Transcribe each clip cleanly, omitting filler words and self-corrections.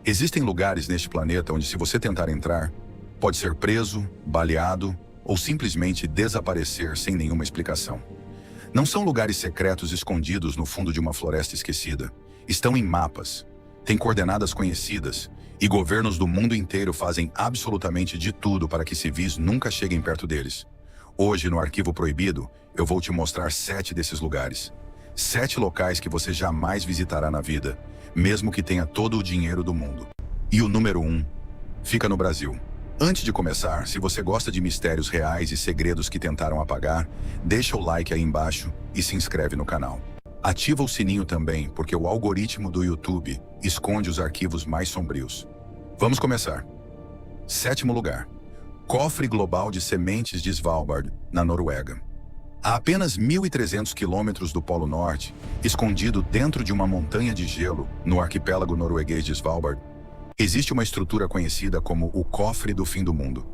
Existem lugares neste planeta onde, se você tentar entrar, pode ser preso, baleado ou simplesmente desaparecer sem nenhuma explicação. Não são lugares secretos escondidos no fundo de uma floresta esquecida. Estão em mapas, têm coordenadas conhecidas, e governos do mundo inteiro fazem absolutamente de tudo para que civis nunca cheguem perto deles. Hoje, no Arquivo Proibido, eu vou te mostrar 7 desses lugares. 7 locais que você jamais visitará na vida, mesmo que tenha todo o dinheiro do mundo. E o número 1 fica no Brasil. Antes de começar, se você gosta de mistérios reais e segredos que tentaram apagar, deixa o like aí embaixo e se inscreve no canal. Ativa o sininho também, porque o algoritmo do YouTube esconde os arquivos mais sombrios. Vamos começar. 7º lugar. Cofre Global de Sementes de Svalbard, na Noruega. A apenas 1.300 quilômetros do Polo Norte, escondido dentro de uma montanha de gelo no arquipélago norueguês de Svalbard, existe uma estrutura conhecida como o Cofre do Fim do Mundo.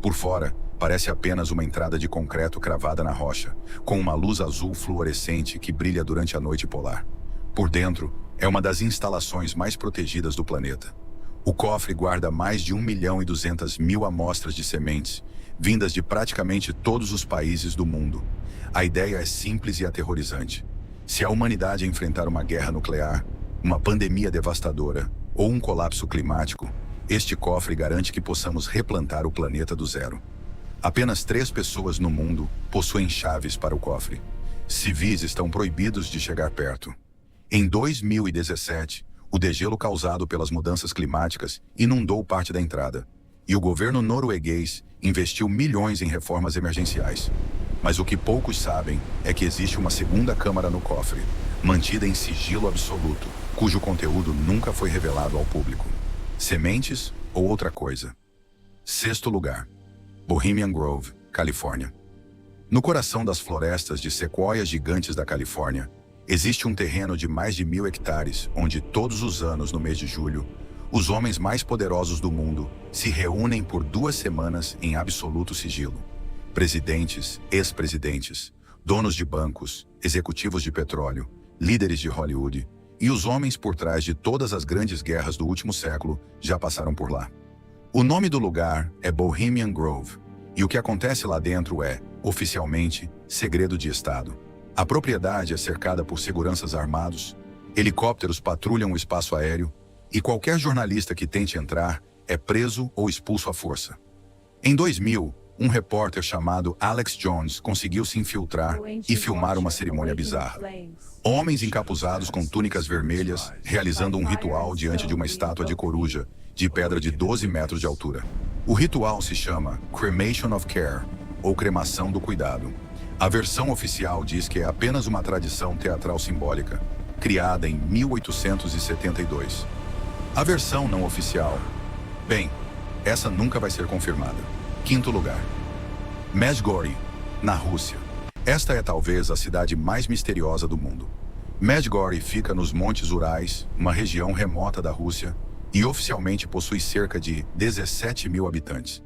Por fora, parece apenas uma entrada de concreto cravada na rocha, com uma luz azul fluorescente que brilha durante a noite polar. Por dentro, é uma das instalações mais protegidas do planeta. O cofre guarda mais de 1.200.000 amostras de sementes, vindas de praticamente todos os países do mundo. A ideia é simples e aterrorizante. Se a humanidade enfrentar uma guerra nuclear, uma pandemia devastadora ou um colapso climático, este cofre garante que possamos replantar o planeta do zero. Apenas 3 pessoas no mundo possuem chaves para o cofre. Civis estão proibidos de chegar perto. Em 2017, o degelo causado pelas mudanças climáticas inundou parte da entrada, e o governo norueguês investiu milhões em reformas emergenciais. Mas o que poucos sabem é que existe uma segunda câmara no cofre, mantida em sigilo absoluto, cujo conteúdo nunca foi revelado ao público. Sementes ou outra coisa. 6º lugar. Bohemian Grove, Califórnia. No coração das florestas de sequoias gigantes da Califórnia, existe um terreno de mais de 1.000 hectares, onde todos os anos, no mês de julho, os homens mais poderosos do mundo se reúnem por 2 semanas em absoluto sigilo. Presidentes, ex-presidentes, donos de bancos, executivos de petróleo, líderes de Hollywood e os homens por trás de todas as grandes guerras do último século já passaram por lá. O nome do lugar é Bohemian Grove, e o que acontece lá dentro é, oficialmente, segredo de Estado. A propriedade é cercada por seguranças armados, helicópteros patrulham o espaço aéreo, e qualquer jornalista que tente entrar é preso ou expulso à força. Em 2000, um repórter chamado Alex Jones conseguiu se infiltrar e filmar uma cerimônia bizarra. Homens encapuzados com túnicas vermelhas realizando um ritual diante de uma estátua de coruja de pedra de 12 metros de altura. O ritual se chama Cremation of Care, ou cremação do cuidado. A versão oficial diz que é apenas uma tradição teatral simbólica, criada em 1872. A versão não oficial, bem, essa nunca vai ser confirmada. 5º lugar. Medjugorje, na Rússia. Esta é talvez a cidade mais misteriosa do mundo. Medjugorje fica nos Montes Urais, uma região remota da Rússia, e oficialmente possui cerca de 17.000 habitantes.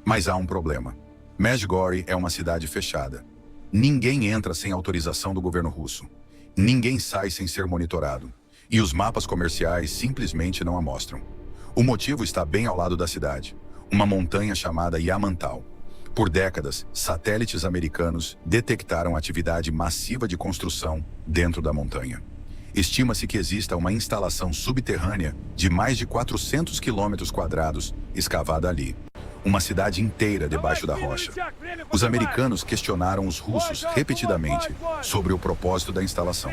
Mas há um problema. Medjugorje é uma cidade fechada. Ninguém entra sem autorização do governo russo. Ninguém sai sem ser monitorado. E os mapas comerciais simplesmente não a mostram. O motivo está bem ao lado da cidade, uma montanha chamada Yamantal. Por décadas, satélites americanos detectaram atividade massiva de construção dentro da montanha. Estima-se que exista uma instalação subterrânea de mais de 400 quilômetros quadrados escavada ali. Uma cidade inteira debaixo da rocha. Os americanos questionaram os russos repetidamente sobre o propósito da instalação.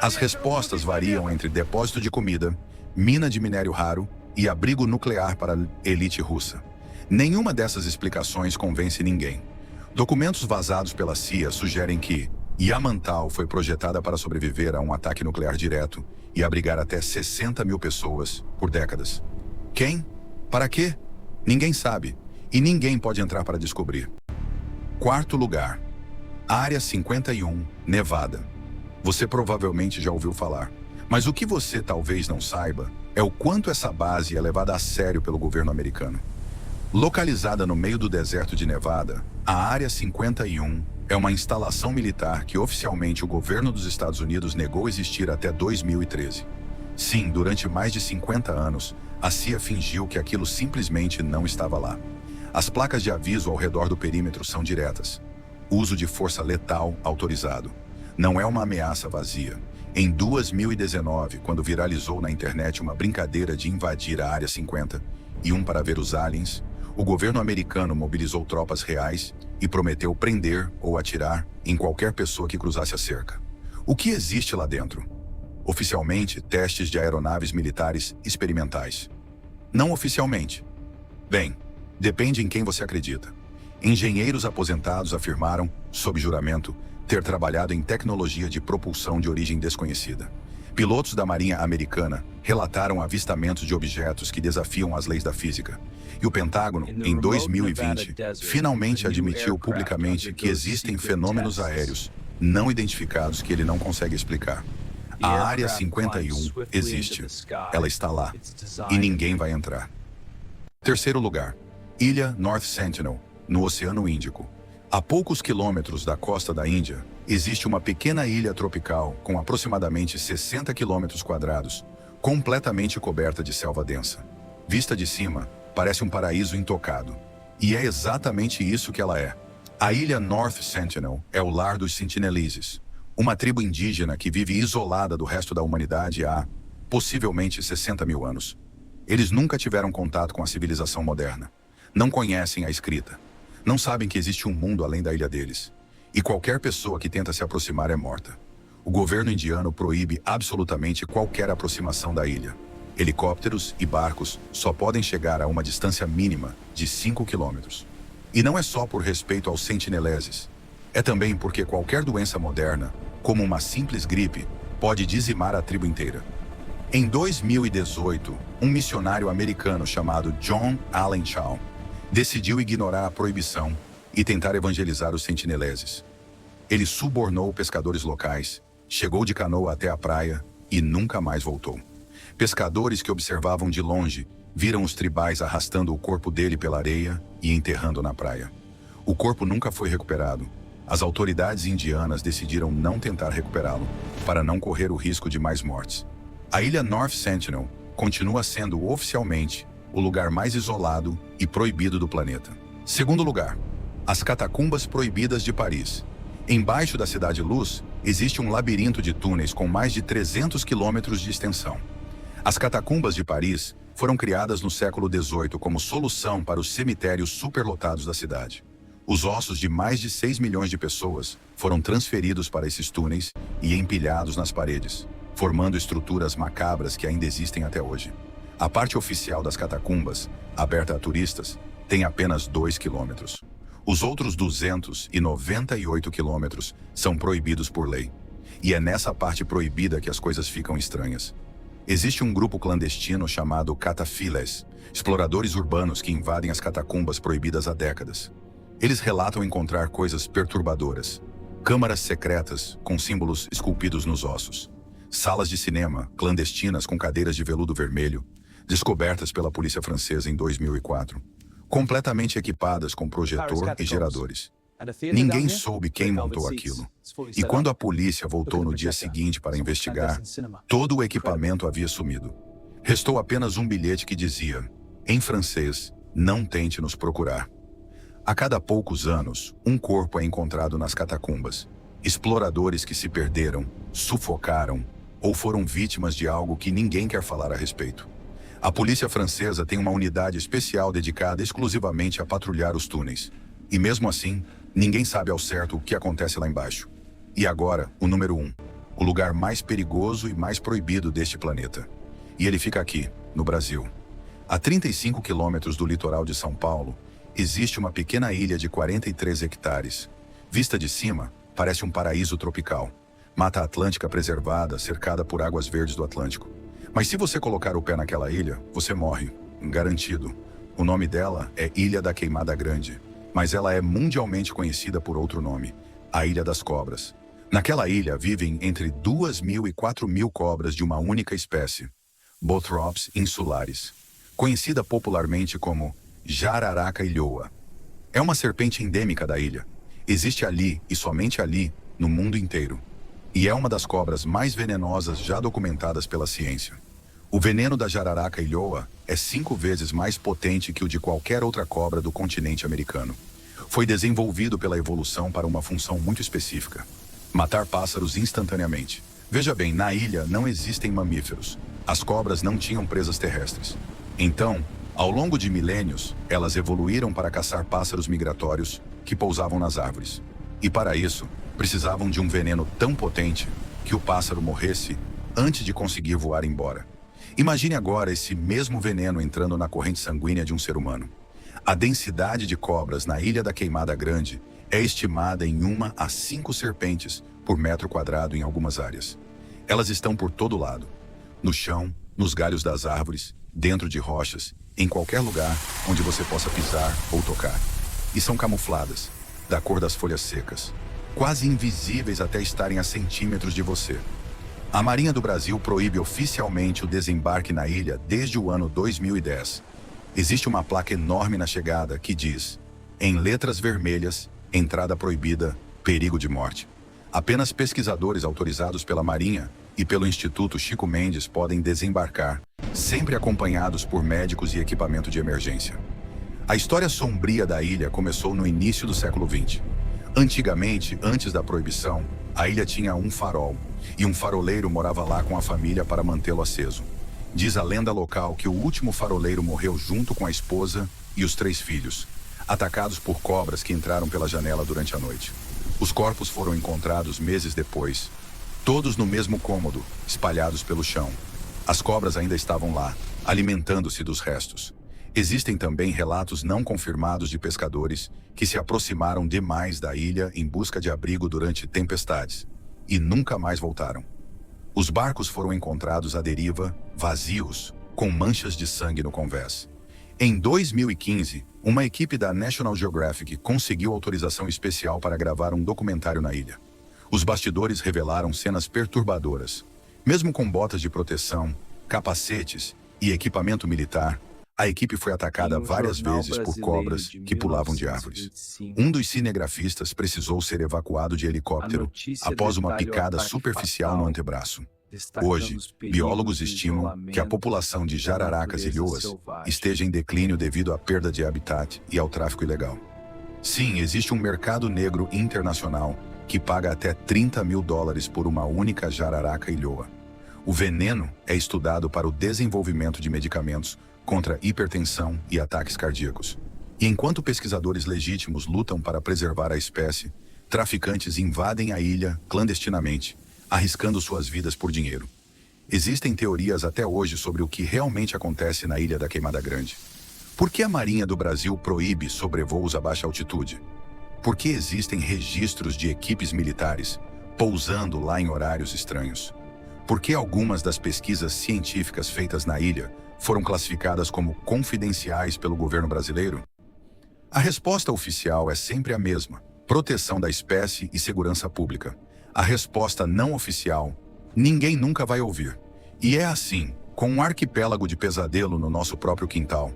As respostas variam entre depósito de comida, mina de minério raro e abrigo nuclear para a elite russa. Nenhuma dessas explicações convence ninguém. Documentos vazados pela CIA sugerem que Yamantal foi projetada para sobreviver a um ataque nuclear direto e abrigar até 60.000 pessoas por décadas. Quem? Para quê? Ninguém sabe, e ninguém pode entrar para descobrir. 4º lugar. Área 51, Nevada. Você provavelmente já ouviu falar, mas o que você talvez não saiba é o quanto essa base é levada a sério pelo governo americano. Localizada no meio do deserto de Nevada, a Área 51 é uma instalação militar que oficialmente o governo dos Estados Unidos negou existir até 2013. Sim, durante mais de 50 anos, a CIA fingiu que aquilo simplesmente não estava lá. As placas de aviso ao redor do perímetro são diretas. Uso de força letal autorizado. Não é uma ameaça vazia. Em 2019, quando viralizou na internet uma brincadeira de invadir a Área 50 e para ver os aliens, o governo americano mobilizou tropas reais e prometeu prender ou atirar em qualquer pessoa que cruzasse a cerca. O que existe lá dentro? Oficialmente, testes de aeronaves militares experimentais. Não oficialmente. Bem, depende em quem você acredita. Engenheiros aposentados afirmaram, sob juramento, ter trabalhado em tecnologia de propulsão de origem desconhecida. Pilotos da Marinha Americana relataram avistamentos de objetos que desafiam as leis da física. E o Pentágono, em 2020, finalmente admitiu publicamente que existem fenômenos aéreos não identificados que ele não consegue explicar. A Área 51 existe. Ela está lá. E ninguém vai entrar. Terceiro lugar. Ilha North Sentinel, no Oceano Índico. A poucos quilômetros da costa da Índia, existe uma pequena ilha tropical com aproximadamente 60 quilômetros quadrados, completamente coberta de selva densa. Vista de cima, parece um paraíso intocado. E é exatamente isso que ela é. A ilha North Sentinel é o lar dos Sentineleses, uma tribo indígena que vive isolada do resto da humanidade há, possivelmente, 60 mil anos. Eles nunca tiveram contato com a civilização moderna. Não conhecem a escrita. Não sabem que existe um mundo além da ilha deles. E qualquer pessoa que tenta se aproximar é morta. O governo indiano proíbe absolutamente qualquer aproximação da ilha. Helicópteros e barcos só podem chegar a uma distância mínima de 5 quilômetros. E não é só por respeito aos sentineleses. É também porque qualquer doença moderna, como uma simples gripe, pode dizimar a tribo inteira. Em 2018, um missionário americano chamado John Allen Shaw decidiu ignorar a proibição e tentar evangelizar os sentineleses. Ele subornou pescadores locais, chegou de canoa até a praia e nunca mais voltou. Pescadores que observavam de longe viram os tribais arrastando o corpo dele pela areia e enterrando na praia. O corpo nunca foi recuperado. As autoridades indianas decidiram não tentar recuperá-lo, para não correr o risco de mais mortes. A ilha North Sentinel continua sendo oficialmente o lugar mais isolado e proibido do planeta. Segundo lugar, as Catacumbas Proibidas de Paris. Embaixo da Cidade Luz, existe um labirinto de túneis com mais de 300 quilômetros de extensão. As Catacumbas de Paris foram criadas no século XVIII como solução para os cemitérios superlotados da cidade. Os ossos de mais de 6 milhões de pessoas foram transferidos para esses túneis e empilhados nas paredes, formando estruturas macabras que ainda existem até hoje. A parte oficial das catacumbas, aberta a turistas, tem apenas 2 quilômetros. Os outros 298 quilômetros são proibidos por lei. E é nessa parte proibida que as coisas ficam estranhas. Existe um grupo clandestino chamado catafiles, exploradores urbanos que invadem as catacumbas proibidas há décadas. Eles relatam encontrar coisas perturbadoras. Câmaras secretas com símbolos esculpidos nos ossos. Salas de cinema clandestinas com cadeiras de veludo vermelho, descobertas pela polícia francesa em 2004, completamente equipadas com projetor e geradores. Ninguém soube quem montou aquilo. E quando a polícia voltou no dia seguinte para investigar, todo o equipamento havia sumido. Restou apenas um bilhete que dizia, em francês, não tente nos procurar. A cada poucos anos, um corpo é encontrado nas catacumbas. Exploradores que se perderam, sufocaram ou foram vítimas de algo que ninguém quer falar a respeito. A polícia francesa tem uma unidade especial dedicada exclusivamente a patrulhar os túneis. E mesmo assim, ninguém sabe ao certo o que acontece lá embaixo. E agora, o número 1, o lugar mais perigoso e mais proibido deste planeta. E ele fica aqui, no Brasil. A 35 quilômetros do litoral de São Paulo, existe uma pequena ilha de 43 hectares. Vista de cima, parece um paraíso tropical. Mata Atlântica preservada, cercada por águas verdes do Atlântico. Mas se você colocar o pé naquela ilha, você morre. Garantido. O nome dela é Ilha da Queimada Grande. Mas ela é mundialmente conhecida por outro nome, a Ilha das Cobras. Naquela ilha vivem entre 2.000 e 4.000 cobras de uma única espécie, Bothrops insularis, conhecida popularmente como jararaca ilhoa. É uma serpente endêmica da ilha. Existe ali e somente ali, no mundo inteiro. E é uma das cobras mais venenosas já documentadas pela ciência. O veneno da jararaca ilhoa é 5 vezes mais potente que o de qualquer outra cobra do continente americano. Foi desenvolvido pela evolução para uma função muito específica: matar pássaros instantaneamente. Veja bem, na ilha não existem mamíferos. As cobras não tinham presas terrestres. Então, ao longo de milênios, elas evoluíram para caçar pássaros migratórios que pousavam nas árvores. E para isso, precisavam de um veneno tão potente que o pássaro morresse antes de conseguir voar embora. Imagine agora esse mesmo veneno entrando na corrente sanguínea de um ser humano. A densidade de cobras na Ilha da Queimada Grande é estimada em 1 a 5 serpentes por metro quadrado em algumas áreas. Elas estão por todo lado: no chão, nos galhos das árvores, dentro de rochas, em qualquer lugar onde você possa pisar ou tocar. E são camufladas, da cor das folhas secas, quase invisíveis até estarem a centímetros de você. A Marinha do Brasil proíbe oficialmente o desembarque na ilha desde o ano 2010. Existe uma placa enorme na chegada que diz, em letras vermelhas, entrada proibida, perigo de morte. Apenas pesquisadores autorizados pela Marinha e pelo Instituto Chico Mendes podem desembarcar, sempre acompanhados por médicos e equipamento de emergência. A história sombria da ilha começou no início do século XX. Antigamente, antes da proibição, a ilha tinha um farol, e um faroleiro morava lá com a família para mantê-lo aceso. Diz a lenda local que o último faroleiro morreu junto com a esposa e os 3 filhos, atacados por cobras que entraram pela janela durante a noite. Os corpos foram encontrados meses depois, todos no mesmo cômodo, espalhados pelo chão. As cobras ainda estavam lá, alimentando-se dos restos. Existem também relatos não confirmados de pescadores que se aproximaram demais da ilha em busca de abrigo durante tempestades e nunca mais voltaram. Os barcos foram encontrados à deriva, vazios, com manchas de sangue no convés. Em 2015, uma equipe da National Geographic conseguiu autorização especial para gravar um documentário na ilha. Os bastidores revelaram cenas perturbadoras. Mesmo com botas de proteção, capacetes e equipamento militar, a equipe foi atacada várias vezes por cobras que pulavam de árvores. Um dos cinegrafistas precisou ser evacuado de helicóptero após uma picada superficial no antebraço. Hoje, biólogos estimam que a população de jararacas e lhoas esteja em declínio devido à perda de habitat e ao tráfico ilegal. Sim, existe um mercado negro internacional que paga até $30 mil por uma única jararaca e lhoa. O veneno é estudado para o desenvolvimento de medicamentos contra hipertensão e ataques cardíacos. E enquanto pesquisadores legítimos lutam para preservar a espécie, traficantes invadem a ilha clandestinamente, arriscando suas vidas por dinheiro. Existem teorias até hoje sobre o que realmente acontece na Ilha da Queimada Grande. Por que a Marinha do Brasil proíbe sobrevoos a baixa altitude? Por que existem registros de equipes militares pousando lá em horários estranhos? Por que algumas das pesquisas científicas feitas na ilha foram classificadas como confidenciais pelo governo brasileiro? A resposta oficial é sempre a mesma: proteção da espécie e segurança pública. A resposta não oficial, ninguém nunca vai ouvir. E é assim, com um arquipélago de pesadelo no nosso próprio quintal,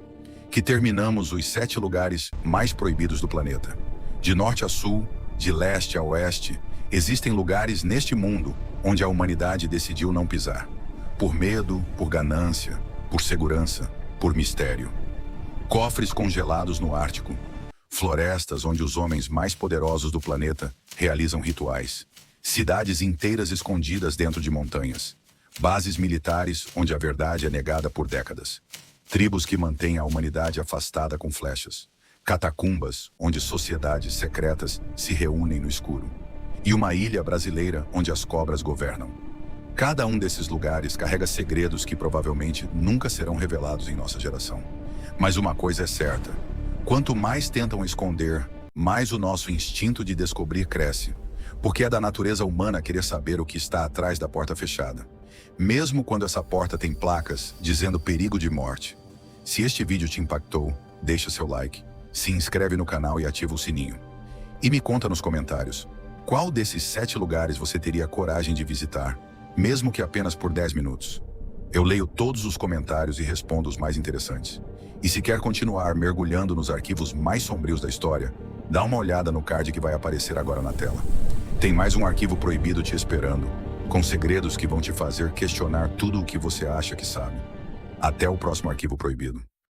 que terminamos os 7 lugares mais proibidos do planeta. De norte a sul, de leste a oeste, existem lugares neste mundo onde a humanidade decidiu não pisar. Por medo, por ganância, por segurança, por mistério. Cofres congelados no Ártico. Florestas onde os homens mais poderosos do planeta realizam rituais. Cidades inteiras escondidas dentro de montanhas. Bases militares onde a verdade é negada por décadas. Tribos que mantêm a humanidade afastada com flechas. Catacumbas onde sociedades secretas se reúnem no escuro. E uma ilha brasileira onde as cobras governam. Cada um desses lugares carrega segredos que provavelmente nunca serão revelados em nossa geração. Mas uma coisa é certa: quanto mais tentam esconder, mais o nosso instinto de descobrir cresce. Porque é da natureza humana querer saber o que está atrás da porta fechada. Mesmo quando essa porta tem placas dizendo perigo de morte. Se este vídeo te impactou, deixa seu like, se inscreve no canal e ativa o sininho. E me conta nos comentários, qual desses 7 lugares você teria coragem de visitar, mesmo que apenas por 10 minutos? Eu leio todos os comentários e respondo os mais interessantes. E se quer continuar mergulhando nos arquivos mais sombrios da história, dá uma olhada no card que vai aparecer agora na tela. Tem mais um arquivo proibido te esperando. com segredos que vão te fazer questionar tudo o que você acha que sabe. Até o próximo Arquivo Proibido.